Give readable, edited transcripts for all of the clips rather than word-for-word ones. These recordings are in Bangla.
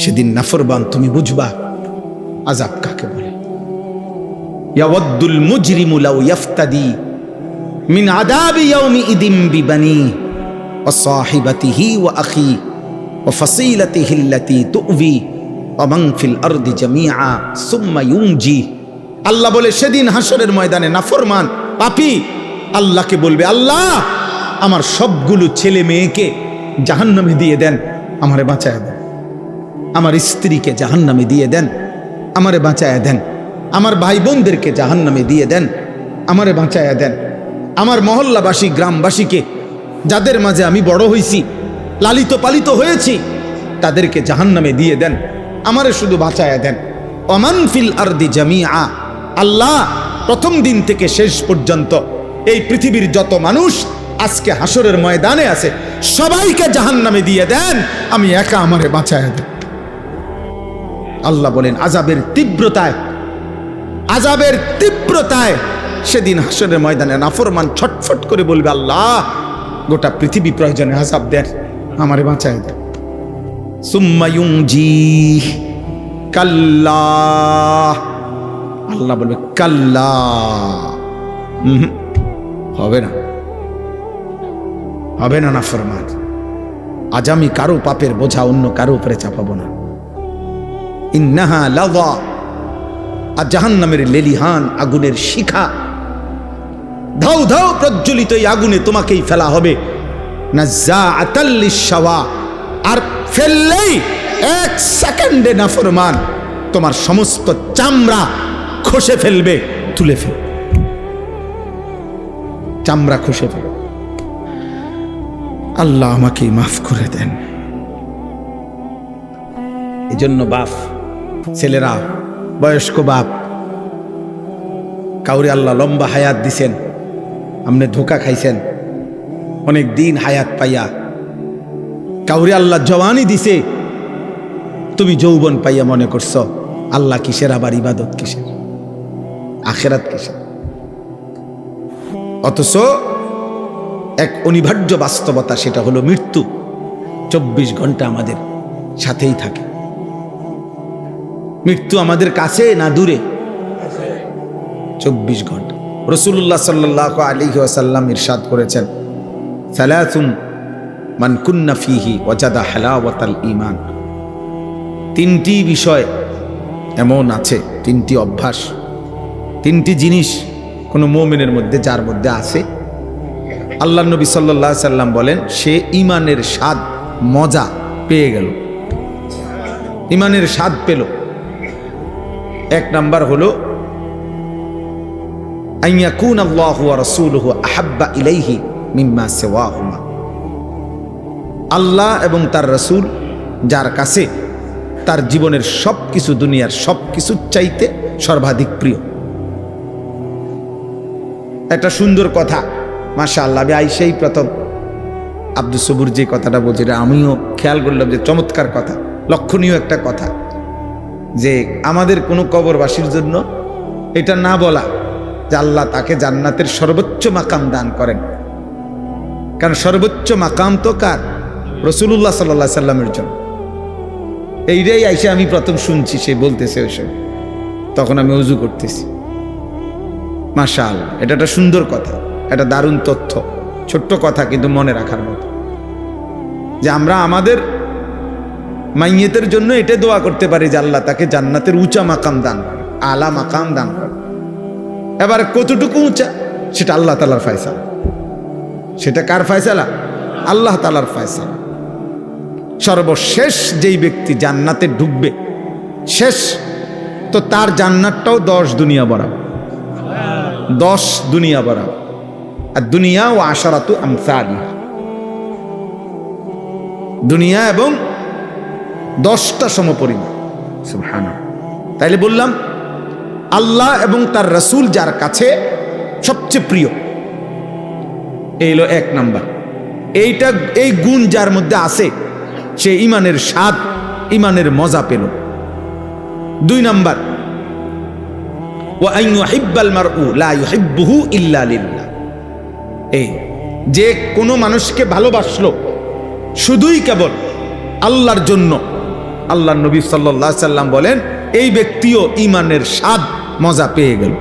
সেদিন নাফরমান তুমি বুঝবা আযাব কাকে বলে। ইয়াওয়াদ্দুল মুজরিমু লাউ ইফতাদি মিন আযাবি ইয়াউমি ইদিম বিবানি ওয়া সাহিবাতিহি ওয়া আখি ওয়া ফাসিলাতিহি আল্লাতী তু'বি ওয়া মান ফিল আরদি জামিআ সুম্মা ইউনজি। আল্লাহ বলে সেদিন হাসরের ময়দানে নাফরমান পাপী আল্লাহকে বলবে, আল্লাহ আমার সবগুলো ছেলে মেয়েকে জাহান্নামে দিয়ে দেন, আমারে বাঁচায় দেন। আমার স্ত্রীকে জাহান্নামে দিয়ে দেন, আমারে বাঁচায়া দেন। আমার ভাই বোনদেরকে জাহান্নামে দিয়ে দেন, আমারে বাঁচায়া দেন। আমার মহল্লাবাসী গ্রামবাসীকে, যাদের মাঝে আমি বড় হয়েছি, লালিত পালিত হয়েছি, তাদেরকে জাহান্নামে দিয়ে দেন, আমারে শুধু বাঁচায়া দেন। ওমান ফিল আরদি জামিআ, আল্লাহ প্রথম দিন থেকে শেষ পর্যন্ত এই পৃথিবীর যত মানুষ আজকে হাসরের ময়দানে আছে সবাইকে জাহান্নামে দিয়ে দেন, আমি একা আমারে বাঁচায়া দেন। আল্লাহ বলেন আযাবের তীব্রতায় সেদিন হাসরের ময়দানে নাফরমান ছটফট করে বলবে, আল্লাহ গোটা পৃথিবী প্রয়োজনে আযাব দেন, আমারে বাঁচায় দেন। সুম্মা ইউনজি, কাল্লা, আল্লাহ বলবে কাল্লা, হবে না নাফরমান। আজ আমি কারো পাপের বোঝা অন্য কারো উপরে চাপাবো না। ইন্নাহা লাযা, আর জাহান্নামের লেলিহান আগুনের শিখা, ধাউ ধাউ প্রজ্বলিত এই আগুনে তোমাকেই ফেলা হবে। নাযাআতাল লিশাওয়া, আর ফেললেই এক সেকেন্ডে নাফরমান তোমার সমস্ত চামড়া খসে ফেলবে, তুলে ফেলবে, চামড়া খসে ফেলবে। আল্লাহ আমাকে মাফ করে দেন। এই জন্য বাপ, ছেলেরা, বয়স্ক বাপ, কাউরে আল্লাহ লম্বা হায়াত দিছেন, আপনি ধোকা খাইছেন অনেক দিন হায়াত পাইয়া। কাউরে আল্লাহ জওয়ানি দিছে, তুমি যৌবন পাইয়া মনে করছো আল্লাহ কিসের, আবার ইবাদত কিসের, আখিরাত কিসের। অথচ এক অনিবার্য বাস্তবতা, সেটা হলো মৃত্যু 24 ঘন্টা আমাদের সাথেই থাকে। মৃত্যু আমাদের কাছে না দূরে? 24 ঘন্টা। রাসূলুল্লাহ সাল্লাল্লাহু আলাইহি ওয়াসাল্লাম ইরশাদ করেছেন, সালাসুন মান কুন্না ফীহি ওয়াজাদা হালাওয়াতাল ঈমান। 3টি বিষয় এমন আছে, 3টি অভ্যাস, 3টি জিনিস কোন মুমিনের মধ্যে, যার মধ্যে আছে, আল্লাহর নবী সাল্লাল্লাহু আলাইহি সাল্লাম বলেন সে ঈমানের স্বাদ মজা পেয়ে গেল, ঈমানের স্বাদ পেল। 1 নাম্বার হলো আইয়াকুন আল্লাহু ওয়া রাসূলুহু আহাব্বা ইলাইহি মিম্মা সিওয়াহুমা। আল্লাহ এবং তার রাসূল যার কাছে তার জীবনের সবকিছু, দুনিয়ার সবকিছুর চাইতে সর্বাধিক প্রিয়। একটা সুন্দর কথা, মাশাআল্লাহ। আমি আইসেই প্রথম আব্দুস সবুর যে কথাটা বলছে, আমিও খেয়াল করলাম যে চমৎকার কথা, লক্ষণীয় একটা কথা, যে আমাদের কোনো কবরবাসীর জন্য এটা না বলা যে আল্লাহ তাকে জান্নাতের সর্বোচ্চ মাকাম দান করেন। কারণ সর্বোচ্চ মাকাম তো কার? রাসূলুল্লাহ সাল্লাল্লাহু আলাইহি সাল্লামের জন্য। এইটাই আইসে আমি প্রথম শুনছি, সে বলতেছে ওইসব, তখন আমি ওযু করতেছি। মাশাআল্লাহ, এটা একটা সুন্দর কথা, একটা দারুণ তথ্য, ছোট্ট কথা কিন্তু মনে রাখার মতো, যে আমরা আমাদের মাইয়েতের জন্য এটা দোয়া করতে পারি যে আল্লাহ তাকে জান্নাতের উঁচা মাকাম দান করে, আলা মাকাম দান করে। এবার কতটুকু উঁচা সেটা আল্লাহ তাআলার ফয়সালা। সেটা কার ফয়সালা? আল্লাহ তাআলার ফয়সালা। সর্বশেষ যেই ব্যক্তি জান্নাতে ঢুকবে, শেষ, তো তার জান্নাতটাও 10 দুনিয়া বরাবর, 10 দুনিয়া বরাবর। আর দুনিয়া ও আশারাতু আমসালিহা, দুনিয়া এবং 10টা সমপরিমাণ। সুবহানাল্লাহ। তাইলে বললাম আল্লাহ এবং তার রাসূল যার কাছে সবচেয়ে প্রিয়, এই হলো 1 নাম্বার। এইটা, এই গুণ যার মধ্যে আছে, সে ঈমানের স্বাদ, ঈমানের মজা পেল। 2 নাম্বার, ওয়া আন ইউহিব্বাল মারউ লা ইউহিব্বুহু ইল্লা লিল্লাহ। এই যে কোনো মানুষকে ভালোবাসলো শুধুই কেবল আল্লাহর জন্য, আল্লাহ নবী সাল্লাল্লাহু আলাইহি সাল্লাম বলেন এই ব্যক্তিও ঈমানের স্বাদ মজা পেয়ে গেল।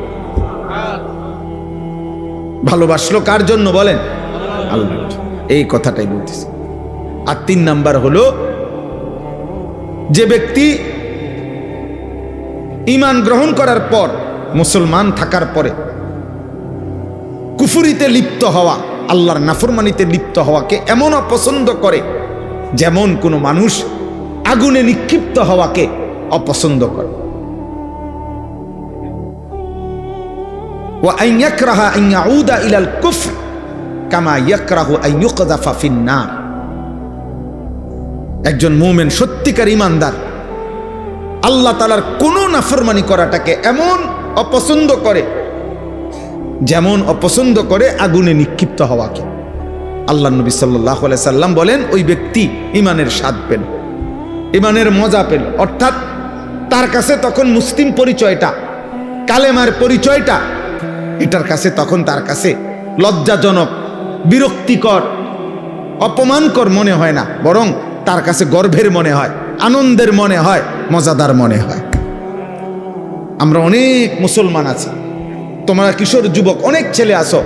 ভালোবাসলো কার জন্য বলেন? আল্লাহ। এই কথাটাই বলতেছি। আর 3 নাম্বার হলো যে ব্যক্তি ঈমান গ্রহণ করার পর, মুসলমান থাকার পরে কুফরিতে লিপ্ত হওয়া, আল্লাহর নাফরমানিতে লিপ্ত হওয়াকে এমন অপছন্দ করে যেমন কোনো মানুষ আগুনে নিক্ষিপ্ত হওয়াকে অপছন্দ করে। ওয়া আন ইয়াকরাহা আন ইয়াউদা ইলাল কুফর কামা ইয়াকরাহু আন ইউকযাফা ফিন নার। একজন মুমিন সত্যিকার ঈমানদার আল্লাহ তাআলার কোনো নাফরমানি করাটাকে এমন অপছন্দ করে যেমন অপছন্দ করে আগুনে নিক্ষিপ্ত হওয়াকে। আল্লাহ নবী সাল্লাল্লাহু আলাইহি সাল্লাম বলেন ওই ব্যক্তি ঈমানের স্বাদ পেল, ঈমানের মজা পেল। অর্থাৎ তার কাছে তখন মুসলিম পরিচয়টা, কালেমার পরিচয়টা, এটার কাছে তখন তার কাছে লজ্জাজনক, বিরক্তিকর, অপমানকর মনে হয় না, বরং তার কাছে গর্বের মনে হয়, আনন্দের মনে হয়, মজাদার মনে হয়। আমরা অনেক মুসলমান আছি, তোমরা কিশোর যুবক অনেক ছেলে আসো,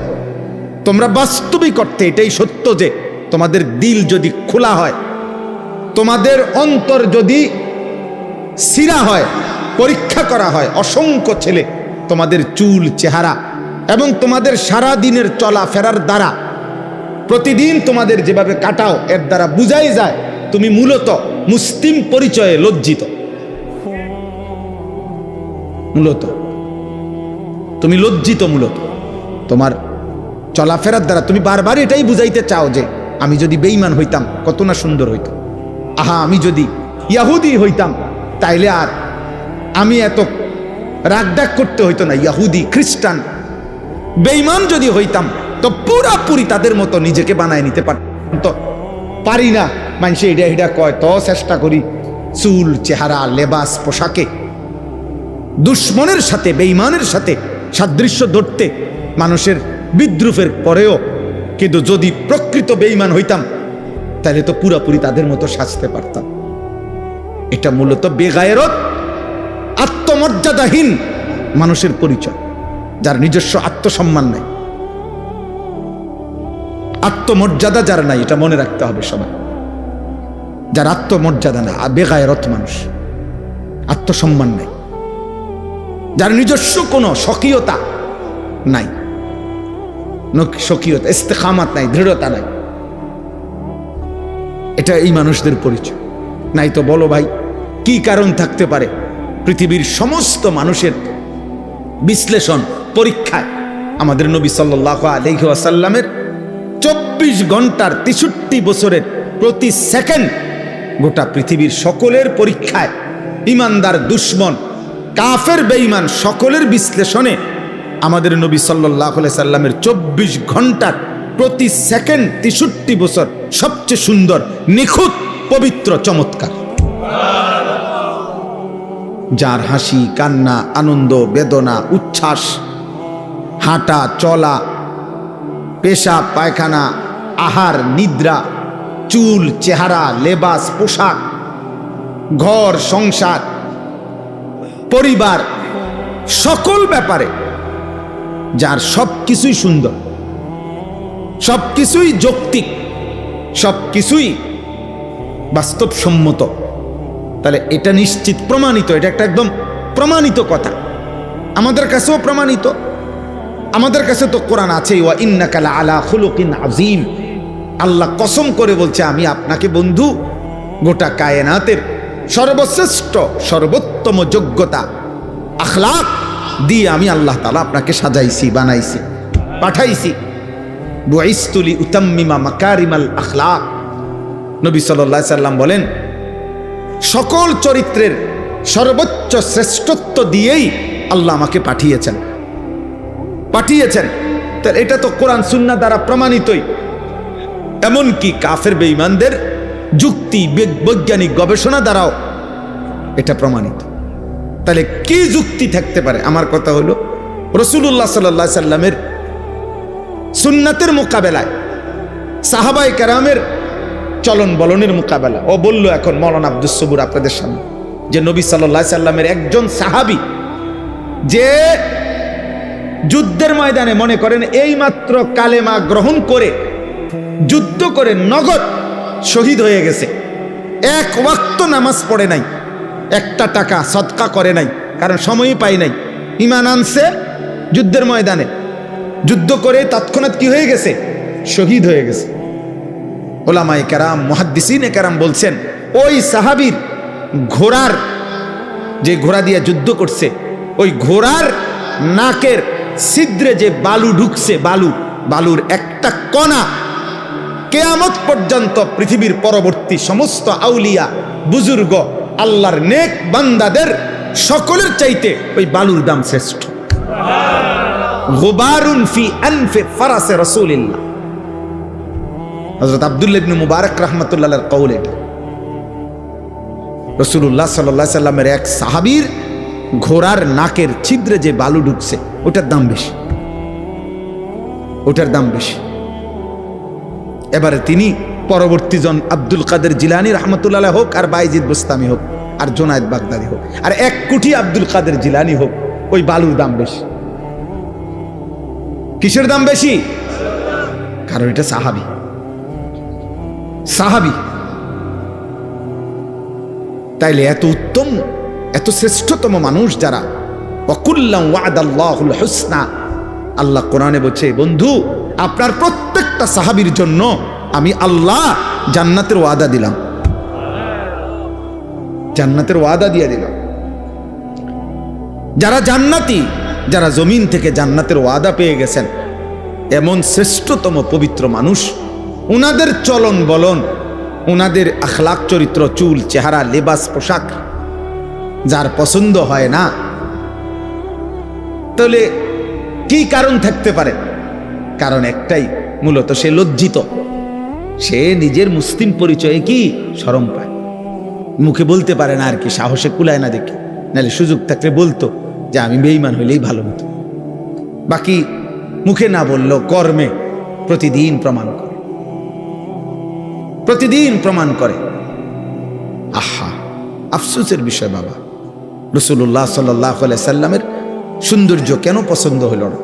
তোমরা বাস্তবিক অর্থে এটাই সত্য যে তোমাদের দিল যদি খোলা হয়, তোমাদের অন্তর যদি সিরা হয়, পরীক্ষা করা হয়, অসংখ্য ছেলে তোমাদের চুল, চেহারা এবং তোমাদের সারা দিনের চলাফেরার দ্বারা, প্রতিদিন তোমাদের যেভাবে কাটাও, এর দ্বারা বুঝাই যায় তুমি মূলত মুসলিম পরিচয়ে লজ্জিত। মূলত তুমি লজ্জিত, মূলত তোমার চলাফেরার দ্বারা তুমি বারবার এটাই বুঝাইতে চাও যে আমি যদি বেঈমান হইতাম কত না সুন্দর হইতো, আহা আমি যদি ইয়াহুদি হইতাম তাইলে আর আমি এত রাগডাক করতে হইতো না, ইয়াহুদি, খ্রিস্টান, বেঈমান যদি হইতাম তো পুরাপুরি তাদের মতো নিজেকে বানায় নিতে পারতাম। তো পারি না, মানুষে এটা এটা কয়, তো চেষ্টা করি চুল, চেহারা, লেবাস, পোশাকে দুশ্মনের সাথে, বেঈমানের সাথে সাদৃশ্য ধরতে, মানুষের বিদ্রুপের পরেও। কিন্তু যদি প্রকৃত বেঈমান হইতাম তাহলে তো পুরাপুরি তাদের মতো সাজতে পারতাম। এটা মূলত বেগায়রত, আত্মমর্যাদাহীন মানুষের পরিচয়, যার নিজস্ব আত্মসম্মান নাই, আত্মমর্যাদা যার নাই, এটা মনে রাখতে হবে সবাই। যার আত্মমর্যাদা না, বেগায়রত মানুষ, আত্মসম্মান নাই, যার নিজস্ব কোনো স্বকীয়তা নাই, স্বকীয়তা, ইস্তেকামাত নাই, দৃঢ়তা নাই, এটা এই মানুষদের পরিচয়। নাই তো বলো ভাই কি কারণ থাকতে পারে? পৃথিবীর সমস্ত মানুষের বিশ্লেষণ, পরীক্ষায় আমাদের নবী সাল্লাল্লাহু আলাইহি ওয়াসাল্লামের 24 ঘন্টার 63 বছরের প্রতি সেকেন্ড গোটা পৃথিবীর সকলের পরীক্ষায়, ইমানদার, দুশ্মন, কাফের, বেঈমান সকলের বিশ্লেষণে আমাদের নবী সাল্লাল্লাহু আলাইহি সাল্লামের 24 ঘন্টার প্রতি সেকেন্ড 63 বছর সবচেয়ে সুন্দর, নিখুঁত, পবিত্র, চমৎকার। যার হাসি, কান্না, আনন্দ, বেদনা, উচ্ছ্বাস, হাঁটা, চলা, পেশাব, পায়খানা, আহার, নিদ্রা, চুল, চেহারা, লেবাস, পোশাক, ঘর, সংসার, পরিবার, সকল ব্যাপারে যার সবকিছুই সুন্দর, সবকিছুই যৌক্তিক, সবকিছুই বাস্তবসম্মত, তাহলে এটা নিশ্চিত প্রমাণিত, এটা একটা একদম প্রমাণিত কথা, আমাদের কাছেও প্রমাণিত। আমাদের কাছে তো কোরআন আছে, ওয়া ইন্নাকা লাআলা খুলুকিন আযীম। আল্লাহ কসম করে বলছে আমি আপনাকে বন্ধু গোটা কায়নাতের সর্বশ্রেষ্ঠ, সর্বোত্তম যোগ্যতা, আখলাক দিয়ে আমি আল্লাহ তাআলা আপনাকে সাজাইছি, বানাইছি, পাঠাইছি। বুইসতু লিউতাম্মিমা মাকারিমাল আখলাক। নবী সাল্লাল্লাহু আলাইহি সাল্লাম বলেন সকল চরিত্রের সর্বোচ্চ শ্রেষ্ঠত্ব দিয়েই আল্লাহ আমাকে পাঠিয়েছেন। তাহলে এটা তো কোরআন সুন্নাহ দ্বারা প্রমাণিতই। এমনকি কাফের বেঈমানদের যুক্তি, বৈজ্ঞানিক গবেষণা দ্বারাও এটা প্রমাণিত। তাহলে কি যুক্তি থাকতে পারে? আমার কথা হলো রাসূলুল্লাহ সাল্লাল্লাহু আলাইহি সাল্লামের সুন্নাতের মোকাবেলায় সাহাবায়ে কেরামের চলন বলনের মোকাবেলা। ও বলল এখন মৌলানা আব্দুস সবুর আপনাদের সামনে যে নবী সাল্লাল্লাহু আলাইহি সাল্লামের একজন সাহাবী যে যুদ্ধের ময়দানে মনে করেন এই মাত্র কালেমা গ্রহণ করে যুদ্ধ করে নগদ শহীদ হয়ে গেছে, এক ওয়াক্ত নামাজ পড়ে নাই, একটা টাকা সদকা করে নাই, কারণ সময়ই পাই নাই, ঈমান আনছে যুদ্ধের ময়দানে, যুদ্ধ করে তৎক্ষণাৎ কি হয়ে গেছে, শহীদ হয়ে গেছে। ওলামায়ে কেরাম মুহাদ্দিসিনে কেরাম বলছেন ওই সাহাবীর ঘোড়ার, যে ঘোড়া দিয়ে যুদ্ধ করছে, ওই ঘোড়ার নাকের ছিদ্রে যে বালু ঢুকছে, বালুর একটা কণা কিয়ামত পর্যন্ত পৃথিবীর পরবর্তী সমস্ত আউলিয়া বুজুর্গ আল্লাহর নেক বান্দাদের সকলের চাইতে ওই বালুর দাম শ্রেষ্ঠ। গুবারুন ফি আনফি ফারাসে রাসূলিল্লাহ, হযরত আব্দুল্লাহ ইবনে মুবারক রাহমাতুল্লাহ আলাইহির কওল। এটা রাসূলুল্লাহ সাল্লাল্লাহু আলাইহি সাল্লামের এক সাহাবীর ঘোড়ার নাকের ছিদ্রে যে বালু ঢুকছে ওটার দাম বেশি, ওটার দাম বেশি। এবারে তিনি পরবর্তী জন আব্দুল কাদের জিলানী রাহমাতুল্লাহ আলাইহি হোক, আর বাইজিদ বুস্তামি হোক, আর জুনায়েদ বাগদাদি হোক, আর 1 কোটি আব্দুল কাদের জিলানী হোক, ওই বালুর দাম বেশি। কিসের দাম বেশি? কারণ এটা সাহাবী। সাহাবী তাইলে এত উত্তম, এত শ্রেষ্ঠতম মানুষ যারা, ওয়াকুল্লাম ওয়াদাল্লাহুল হুসনা, আল্লাহ কোরআনে বলছে বন্ধু আপনার প্রত্যেকটা সাহাবীর জন্য আমি আল্লাহ জান্নাতের ওয়াদা দিলাম, জান্নাতের ওয়াদা দিয়ে দিলাম। যারা জান্নাতি, যারা জমিন থেকে জান্নাতের ওয়াদা পেয়ে গেছেন, এমন শ্রেষ্ঠতম পবিত্র মানুষ, উনাদের চলন বলন, উনাদের আখলাক চরিত্র, চুল চেহারা লেবাস পোশাক যার পছন্দ হয় না, তাহলে কি কারণ থাকতে পারে? কারণ একটাই, মূলত সে লজ্জিত, সে নিজের মুসলিম পরিচয়ে কি শরম পায়, মুখে বলতে পারে না আর কি, সাহসে কুলায় না দেখে, নাহলে সুযোগ থাকলে বলতো যে আমি বেঈমান হইলেই ভালো হতো। বাকি মুখে না বললেও কর্মে প্রতিদিন প্রমাণ করে, প্রতিদিন প্রমাণ করে। আহা, আফসোসের বিষয় বাবা, রাসূলুল্লাহ সাল্লাল্লাহু আলাইহি সাল্লামের সৌন্দর্য কেন পছন্দ হইল না?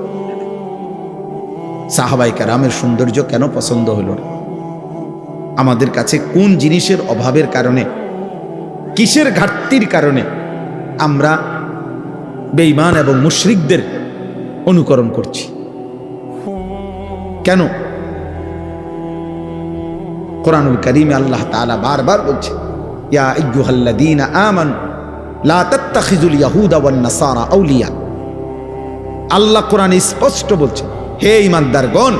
সাহাবায়ে কেরামের সৌন্দর্য কেন পছন্দ হইল না? আমাদের কাছে কোন জিনিসের অভাবের কারণে, কিসের ঘাটতির কারণে আমরা বেঈমান এবং মুশরিকদের অনুকরণ করছি? কেন? কোরআনুল কারীমে আল্লাহ তাআলা বারবার বলছে, ইয়া আইয়ুহাল্লাযীনা আমানু লা তাত্তাখিযুল ইয়াহুদা ওয়ান নাসারা আউলিয়া। আল্লাহ কোরআনে স্পষ্ট বলছে, হে ঈমানদারগণ,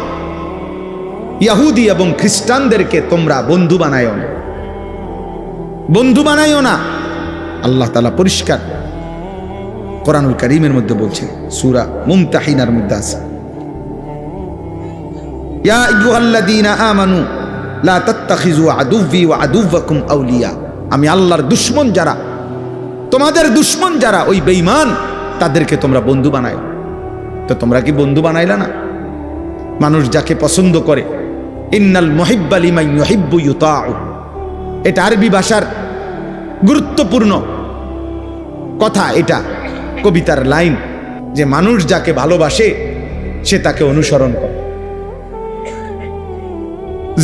ইহুদি এবং খ্রিস্টানদেরকে তোমরা বন্ধু বানায়ো না, বন্ধু বানায়ো না। আল্লাহ তাআলা পরিষ্কার কোরআনুল কারীমের মধ্যে বলছে, সূরা মুমতাহিনার মধ্যে আছে, ইয়া আইয়ুহাল্লাযীনা আমানু লা তাত্তাখিযু আদুव्বি ওয়া আদুव्বাকুম আউলিয়া। আমি আল্লাহর দুশমন যারা, তোমাদের দুশমন যারা, ওই বেঈমান, তাদেরকে তোমরা বন্ধু বানায়। তো তোমরা কি বন্ধু বানাইলা না? মানুষ যাকে পছন্দ করে, ইন্নাল মুহিব্বা লিমান ইউহিব্বু ইউতাউ, এটা আরবি ভাষার গুরুত্বপূর্ণ কথা, এটা কবিতার লাইন, যে মানুষ যাকে ভালোবাসে সে তাকে অনুসরণ করে।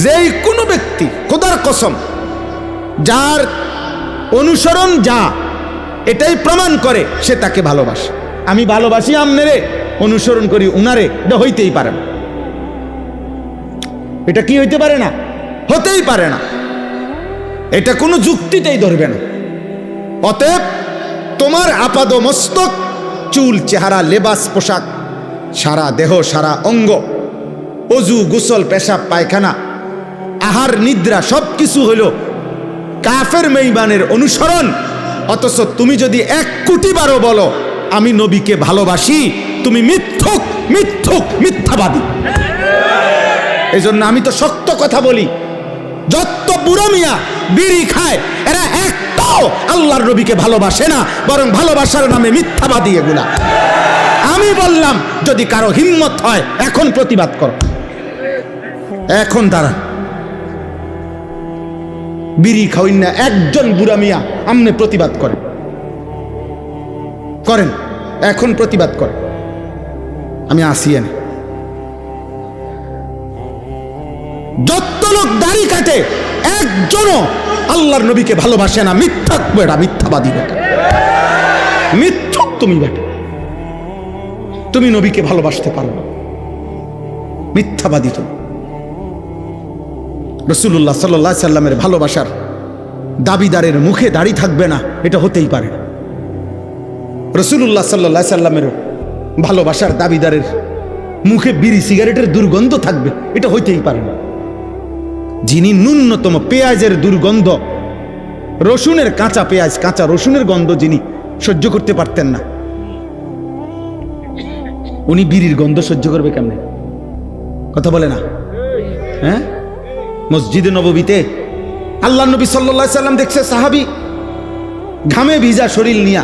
যেই কোনো ব্যক্তি, খোদার কসম, যার অনুসরণ যা এটাই প্রমাণ করে সে তাকে ভালোবাসে। আমি ভালোবাসি আমনেরে, অনুসরণ করি উনারে, এটা হইতেই পারে না। এটা কি হইতে পারে না? হতেই পারে না। এটা কোনো যুক্তিতেই ধরবে না। অতএব তোমার আপাদ মস্তক, চুল চেহারা লেবাস পোশাক, সারা দেহ সারা অঙ্গ, অজু গোসল পেশাব পায়খানা আহার নিদ্রা সব কিছু হইল কাফের বেঈমানের অনুসরণ। অথচ তুমি যদি 1 কোটি বারও বলো আমি নবীকে ভালোবাসি, তুমি মিথ্যুক, মিথ্যুক, মিথ্যাবাদী। এই জন্য আমি তো শক্ত কথা বলি, যত বুড়ো মিয়া বিড়ি খায় এরা একটাও আল্লাহর নবীকে ভালোবাসে না, বরং ভালোবাসার নামে মিথ্যাবাদী এগুলা। আমি বললাম যদি কারো হিম্মত হয় এখন প্রতিবাদ করো, এখন দাঁড়ান। বিড়ি খাওয়াইন না একজন বুড়া মিয়া আমনে প্রতিবাদ করেন, করেন, এখন প্রতিবাদ করেন। আমি আসি এনে যত লোক দাড়ি কাটে একজনও আল্লাহর নবীকে ভালোবাসে না। মিথ্যাক বেটা, মিথ্যাবাদী বেটা, মিথ্যক তুমি বেটা, তুমি নবীকে ভালোবাসতে পারো না, মিথ্যাবাদী তুমি। রাসূলুল্লাহ সাল্লাল্লাহু আলাইহি সাল্লামের ভালোবাসার দাবিদারের মুখে দাড়ি থাকবে না, এটা হতেই পারে না। রাসূলুল্লাহ সাল্লাল্লাহু আলাইহি সাল্লামের ভালোবাসার দাবিদারের মুখে বিড়ি সিগারেটের দুর্গন্ধ থাকবে, এটা হইতেই পারে না। যিনি ন্যূনতম পেঁয়াজের দুর্গন্ধ, রসুনের কাঁচা পেঁয়াজ, কাঁচা রসুনের গন্ধ যিনি সহ্য করতে পারতেন না, উনি বিড়ির গন্ধ সহ্য করবে কেমনে? কথা বলে না? হ্যাঁ, মসজিদে নববীতে আল্লাহ নবী সাল্লাল্লাহু আলাইহি সাল্লাম দেখছে সাহাবী ঘামে ভিজা শরীর নিয়া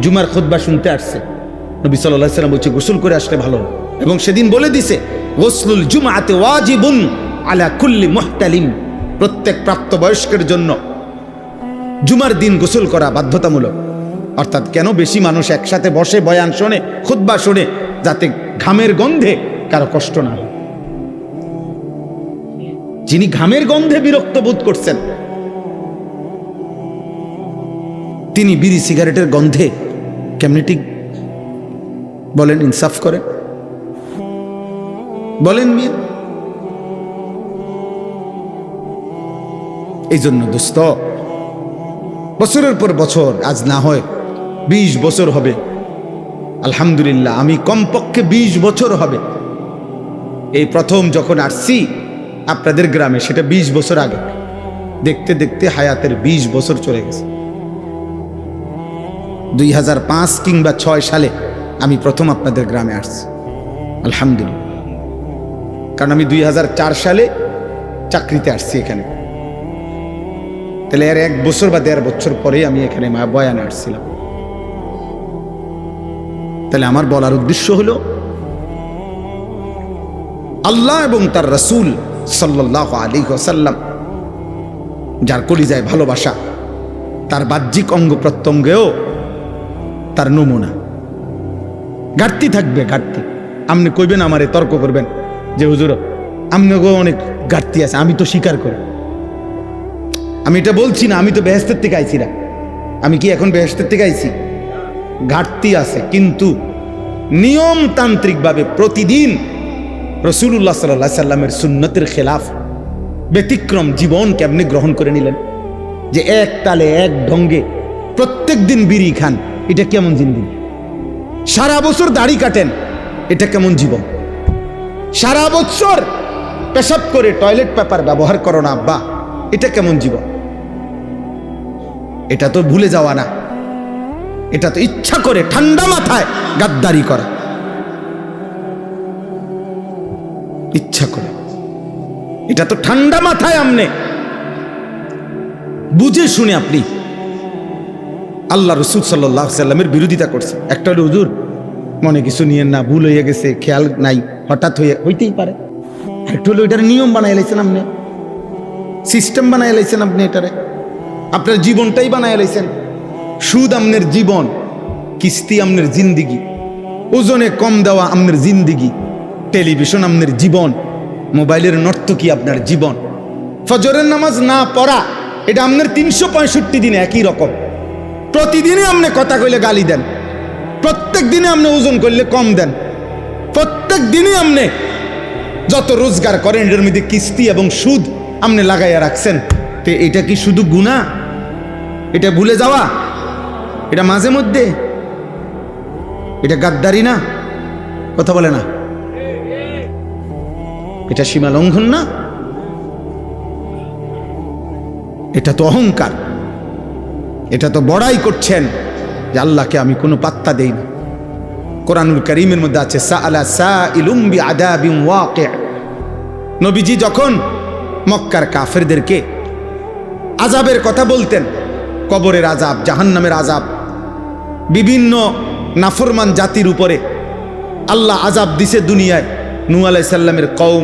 জুমার খুতবা শুনতে আসছে। নবী সাল্লাল্লাহু আলাইহি সাল্লাম বলছে গোসল করে আসলে ভালো, এবং সেদিন বলে দিছে গোসলুল জুমআতি ওয়াজিবুন আলা কুল্লি মুহতালিম, প্রত্যেক প্রাপ্তবয়স্কের জন্য জুমার দিন গোসল করা বাধ্যতামূলক। অর্থাৎ কেন? বেশি মানুষ একসাথে বসে বয়ান শোনে, খুতবা শোনে, যাতে ঘামের গন্ধে কারো কষ্ট না হয়। যিনি ঘামের গন্ধে বিরক্ত বোধ করছেন, তিনি বিড়ি সিগারেটের গন্ধে কেমনে ঠিক বলেন? ইনসাফ করে বলেন মিয়া। এই জন্য দোস্ত, বছরের পর বছর, আজ না হয় 20 বছর হবে, আলহামদুলিল্লাহ, আমি কমপক্ষে 20 বছর হবে এই প্রথম যখন আসছি আপনাদের গ্রামে, সেটা 20 বছর আগে। দেখতে দেখতে হায়াতের 20 বছর চলে গেছে। 2005 কিংবা 6 সালে আমি প্রথম আপনাদের গ্রামে আসছি, আলহামদুলিল্লাহ। কারণ আমি 2004 সালে চাকরিতে আসছি এখানে, তাহলে এর 1 বছর বা 1.5 বছর পরে আমি এখানে বয়ানে আসছিলাম। তাহলে আমার বলার উদ্দেশ্য হলো, আল্লাহ এবং তার রাসূল সাল্লাল্লাহু আলাইহি ওয়াসাল্লাম যার কলিজায় ভালোবাসা, তার বাহ্যিক অঙ্গ প্রত্যঙ্গেও তার নমুনা। ঘাটতি থাকবে, ঘাটতি। আপনি কইবেন, আমারে তর্ক করবেন যে হুজুর আপনাকেও অনেক ঘাটতি আছে, আমি তো স্বীকার করি। আমি এটা বলছি না, আমি তো বেহেশতের থেকে আইছি না। আমি কি এখন বেহেশতের থেকে আইছি? ঘাটতি আছে, কিন্তু নিয়মতান্ত্রিকভাবে প্রতিদিন রাসূলুল্লাহ সাল্লাল্লাহু আলাইহি সাল্লামের সুন্নতের খেলাফ, ব্যতিক্রম জীবন কেমনে গ্রহণ করে নিলেন, যে এক তালে এক ঢঙ্গে প্রত্যেক দিন বিড়ি খান, এটা কেমন জিন্দেগি? সারা বছর দাড়ি কাটেন, এটা কেমন জীবন? সারা বছর পেশাব করে টয়লেট পেপার ব্যবহার করো না আব্বা, এটা কেমন জীবন? এটা তো ভুলে যাওয়া না, এটা তো ইচ্ছা করে ঠান্ডা মাথায় গাদ্দারি করা, ইচ্ছা করে। এটা তো ঠান্ডা মাথায় আমনে বুঝে শুনে আপনি আল্লাহ রাসূল সাল্লাল্লাহু আলাইহি সাল্লামের বিরোধিতা করছে। একটা হলো হুজুর মনে কিছু নিয়েন না, ভুল হয়ে গেছে, খেয়াল নাই, হঠাৎ হইতেই পারে। একটু হলো এটার নিয়ম বানাই লাইছেন আপনি, সিস্টেম বানাই লাইছেন আপনি, এটারে আপনার জীবনটাই বানাই লাইছেন। সুদ আমনের জীবন, কিস্তি আমনের জিন্দিগি, ওজনে কম দেওয়া আমনের জিন্দিগি, টেলিভিশন আমনের জীবন, মোবাইলের নর্তকী আপনার জীবন, ফজরের নামাজ না পড়া, এটা আমনের 365 দিনে একই রকম। প্রতিদিনই আপনি কথা কইলে গালি দেন, প্রত্যেক দিনে আপনি ওজন করলে কম দেন, প্রত্যেক দিনই আপনি যত রোজগার করেন এটার মধ্যে কিস্তি এবং সুদ আপনি লাগাইয়া রাখছেন। তো এটা কি শুধু গুনাহ? এটা ভুলে যাওয়া? এটা মাঝে মধ্যে? এটা গাদ্দারি না? কথা বলে না? এটা সীমা লঙ্ঘন না? এটা তো অহংকার, এটা তো বড়াই করছেন যে আল্লাহকে আমি কোনো পাত্তা দেই না। কোরআনুল কারীমের মধ্যে আছে সাআলা সাইলুম বিআযাবিন ওয়াকি'। নবীজি যখন মক্কার কাফেরদেরকে আযাবের কথা বলতেন, কবরের আযাব, জাহান্নামের আযাব, বিভিন্ন নাফরমান জাতির উপরে আল্লাহ আযাব দিছে দুনিয়ায়। নূহ আলাইহিস সালামের কওম,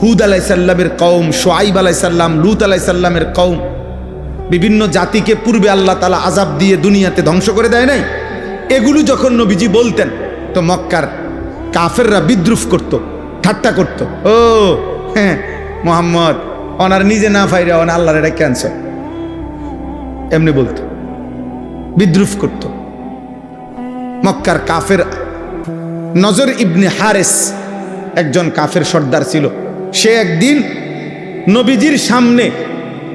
হুদ আলাইহিস সালামের কওম, শুআইব আলাইহিস সালাম, লূত আলাইহিস সালামের কওম, বিভিন্ন জাতিকে পূর্বে আল্লাহ তাআলা আযাব দিয়ে দুনিয়াতে ধ্বংস করে দেয় নাই, এগুলো যখন নবীজি বলতেন তো মক্কার কাফেররা বিদ্রুপ করত, ঠাট্টা করত। ও হ্যাঁ, মোহাম্মদ ওনার নিজে না ফাইরা ওনা আল্লাহর এটা ক্যান্সার, এমনি বলতো, বিদ্রুপ করত। মক্কার কাফের নজর ইবনে হারেস একজন কাফের সর্দার ছিল। সে একদিন নবীজির সামনে,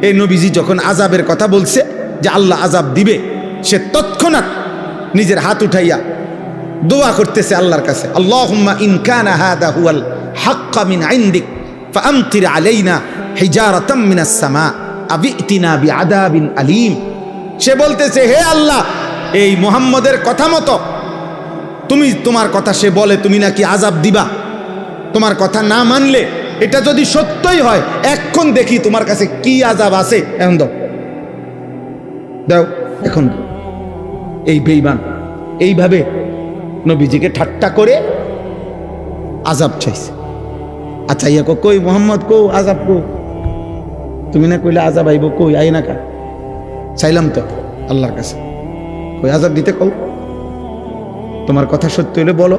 এই নবীজি যখন আযাবের কথা বলছে যে আল্লাহ আযাব দিবে, সে তৎক্ষণাৎ নিজের হাত উঠাইয়া দোয়া করতেছে আল্লাহর কাছে, আল্লাহুম্মা ইন কানা হাদা হুয়াল হাক্কা মিন ইনদিক ফাআমতির আলাইনা হিজারাতাম মিনাস সামা আবিতিনা বিআযাবিন আলীম। সে বলতেছে, হে আল্লাহ, এই মুহাম্মদের কথা মতো তুমি, তোমার কথা সে বলে তুমি নাকি আযাব দিবা, তোমার কথা না মানলে এটা যদি সত্যই হয় এখন দেখি তোমার কাছে কি আযাব আছে, এখন দাও দাও এখন দাও। এই বেঈমান এইভাবে নবীজিকে ঠাট্টা করে আযাব চাইছে। আচ্ছা ইয়া কই মোহাম্মদ কো আযাব কো, তুমি না কইলে আযাব আইব, কই আই না কা, চাইলাম তো আল্লাহর কাছে, কই আযাব দিতে কও, তোমার কথা সত্য হইলে বলো।